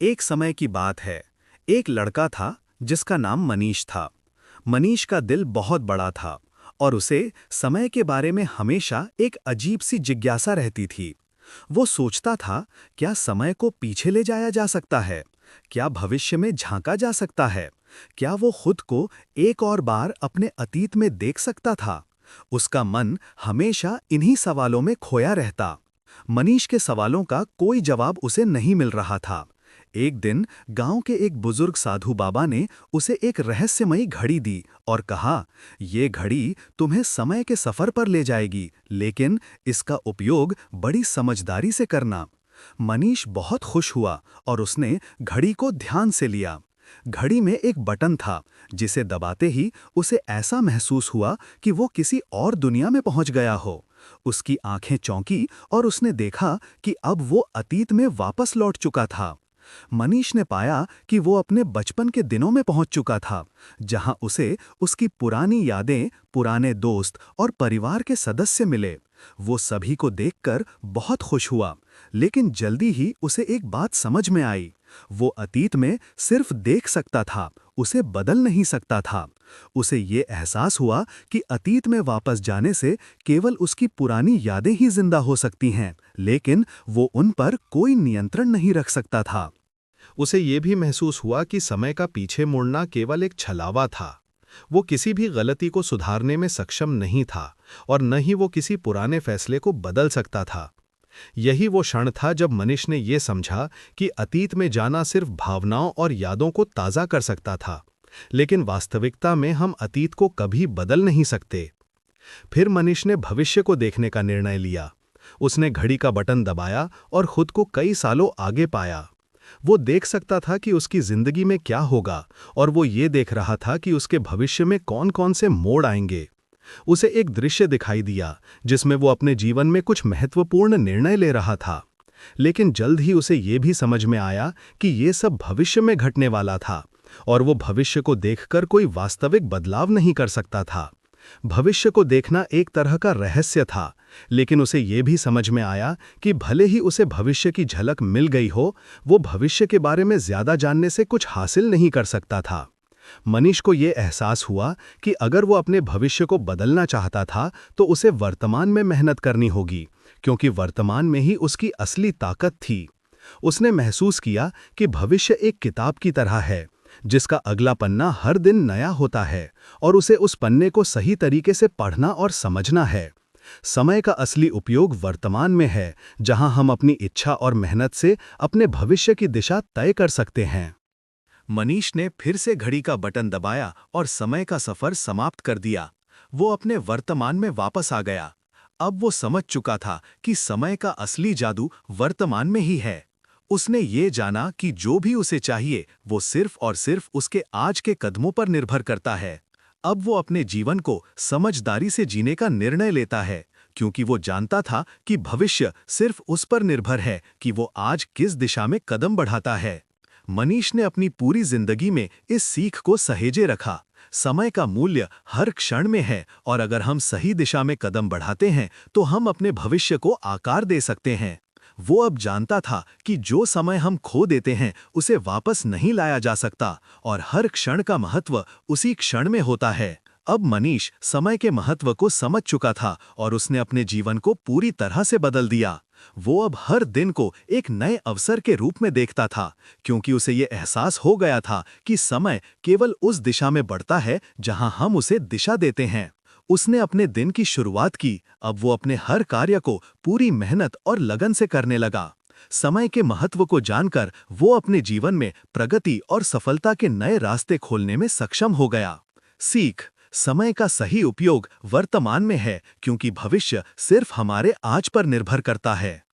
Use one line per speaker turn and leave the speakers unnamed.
एक समय की बात है। एक लड़का था जिसका नाम मनीष था। मनीष का दिल बहुत बड़ा था और उसे समय के बारे में हमेशा एक अजीब सी जिज्ञासा रहती थी। वो सोचता था, क्या समय को पीछे ले जाया जा सकता है? क्या भविष्य में झांका जा सकता है? क्या वो खुद को एक और बार अपने अतीत में देख सकता था? उसका मन हमेशा इन्हीं सवालों में खोया रहता। मनीष के सवालों का कोई जवाब उसे नहीं मिल रहा था। एक दिन गांव के एक बुजुर्ग साधु बाबा ने उसे एक रहस्यमयी घड़ी दी और कहा, ये घड़ी तुम्हें समय के सफर पर ले जाएगी, लेकिन इसका उपयोग बड़ी समझदारी से करना। मनीष बहुत खुश हुआ और उसने घड़ी को ध्यान से लिया। घड़ी में एक बटन था, जिसे दबाते ही उसे ऐसा महसूस हुआ कि वो किसी और दुनिया में पहुंच गया हो। उसकी आंखें चौंकी और उसने देखा कि अब वो अतीत में वापस लौट चुका था। मनीष ने पाया कि वो अपने बचपन के दिनों में पहुंच चुका था, जहां उसे उसकी पुरानी यादें, पुराने दोस्त और परिवार के सदस्य मिले। वो सभी को देखकर बहुत खुश हुआ, लेकिन जल्दी ही उसे एक बात समझ में आई। वो अतीत में सिर्फ देख सकता था, उसे बदल नहीं सकता था। उसे ये एहसास हुआ कि अतीत में वापस जाने से केवल उसकी पुरानी यादें ही जिंदा हो सकती हैं, लेकिन वो उन पर कोई नियंत्रण नहीं रख सकता था।
उसे ये भी महसूस हुआ कि समय का पीछे मुड़ना केवल एक छलावा था। वो किसी भी गलती को सुधारने में सक्षम नहीं था और न ही वो किसी पुराने फैसले को बदल सकता था। यही वो क्षण था जब मनीष ने ये समझा कि अतीत में जाना सिर्फ भावनाओं और यादों को ताज़ा कर सकता था, लेकिन वास्तविकता में हम अतीत को कभी बदल नहीं सकते। फिर मनीष ने भविष्य को देखने का निर्णय लिया। उसने घड़ी का बटन दबाया और खुद को कई सालों आगे पाया। वो देख सकता था कि उसकी जिंदगी में क्या होगा और वो ये देख रहा था कि उसके भविष्य में कौन-कौन से मोड़ आएंगे। उसे एक दृश्य दिखाई दिया जिसमें वो अपने जीवन में कुछ महत्वपूर्ण निर्णय ले रहा था, लेकिन जल्द ही उसे ये भी समझ में आया कि ये सब भविष्य में घटने वाला था और वो भविष्य को देखकर कोई वास्तविक बदलाव नहीं कर सकता था। भविष्य को देखना एक तरह का रहस्य था, लेकिन उसे ये भी समझ में आया कि भले ही उसे भविष्य की झलक मिल गई हो, वो भविष्य के बारे में ज्यादा जानने से कुछ हासिल नहीं कर सकता था। मनीष को ये एहसास हुआ कि अगर वो अपने भविष्य को बदलना चाहता था तो उसे वर्तमान में मेहनत करनी होगी, क्योंकि वर्तमान में ही उसकी असली ताकत थी। उसने महसूस किया कि भविष्य एक किताब की तरह है, जिसका अगला पन्ना हर दिन नया होता है और उसे उस पन्ने को सही तरीके से पढ़ना और समझना है। समय का असली उपयोग वर्तमान में है, जहां हम अपनी इच्छा और मेहनत से अपने भविष्य की दिशा तय कर सकते हैं।
मनीष ने फिर से घड़ी का बटन दबाया और समय का सफर समाप्त कर दिया। वो अपने वर्तमान में वापस आ गया। अब वो समझ चुका था कि समय का असली जादू वर्तमान में ही है। उसने ये जाना कि जो भी उसे चाहिए वो सिर्फ और सिर्फ उसके आज के कदमों पर निर्भर करता है। अब वो अपने जीवन को समझदारी से जीने का निर्णय लेता है, क्योंकि वो जानता था कि भविष्य सिर्फ उस पर निर्भर है कि वो आज किस दिशा में कदम बढ़ाता है। मनीष ने अपनी पूरी जिंदगी में इस सीख को सहेजे रखा। समय का मूल्य हर क्षण में है और अगर हम सही दिशा में कदम बढ़ाते हैं तो हम अपने भविष्य को आकार दे सकते हैं। वो अब जानता था कि जो समय हम खो देते हैं उसे वापस नहीं लाया जा सकता और हर क्षण का महत्व उसी क्षण में होता है। अब मनीष समय के महत्व को समझ चुका था और उसने अपने जीवन को पूरी तरह से बदल दिया। वो अब हर दिन को एक नए अवसर के रूप में देखता था, क्योंकि उसे ये एहसास हो गया था कि समय केवल उस दिशा में बढ़ता है जहां हम उसे दिशा देते हैं। उसने अपने दिन की शुरुआत की। अब वो अपने हर कार्य को पूरी मेहनत और लगन से करने लगा। समय के महत्व को जानकर वो अपने जीवन में प्रगति और सफलता के नए रास्ते खोलने में सक्षम हो गया। सीख: समय का सही उपयोग वर्तमान में है, क्योंकि भविष्य सिर्फ हमारे आज पर निर्भर करता है।